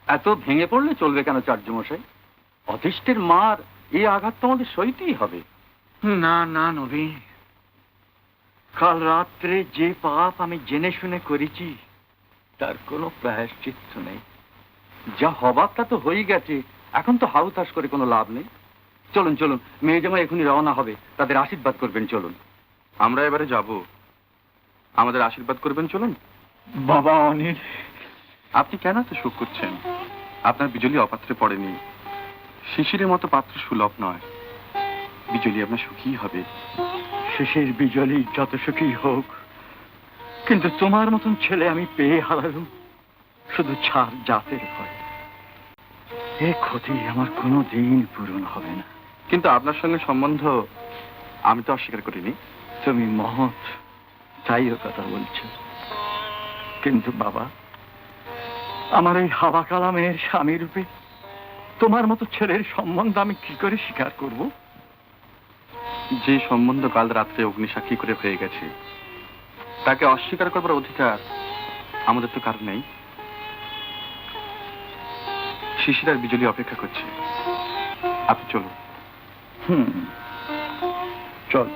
এত ভেঙে পড়লে চলবে কেন চার্যমশাই? অতিষ্ঠের মার এই আঘাত তো আমাদের সইতেই হবে। না না নবীন, কাল রাত্রে যে পাপ আমি জেনে শুনে করেছি তার কোনো প্রায়শ্চিত্ত নেই। যা হবার তা তো হয়ে গেছে, এখন তো হাউতাস করে কোনো লাভ নেই। চলুন চলুন, মেয়ে জামাই এখনই রওনা হবে, তাদের আশীর্বাদ করবেন। চলুন। আমরা এবারে যাব, আমাদের আশীর্বাদ করবেন, চলুন। বাবা অনিল, আপনি কেন এত সুখ করছেন? আপনার বিজলি অপাত্রে পড়েনি, শিশিরের মতো পাত্র সুলভ নয়। বিজলি আপনার সুখী হবে। শেষের বিজলি যত সুখী হোক, কিন্তু তোমার মতন ছেলে আমি পেয়ে হারালুম শুধু ছাড় জাতের ভয়। এ ক্ষতি আমার কোনো দিন পূরণ হবে না। কিন্তু আপনার সঙ্গে সম্বন্ধ আমি তো অস্বীকার করিনি। তুমি মহৎ, তাই ও কথা বলছো। কিন্তু বাবা, আমার এই হাওয়া কালামের স্বামী রূপে তোমার মতো ছেলের সম্বন্ধ আমি কি করে স্বীকার করব? যে সম্বন্ধ কাল রাত্রে অগ্নিসাক্ষী করে হয়ে গেছে, তাকে অস্বীকার করবার অধিকার আমাদের তো কারণ নেই। শিশির আর বিজলি অপেক্ষা করছে, আপনি চলুন। চল।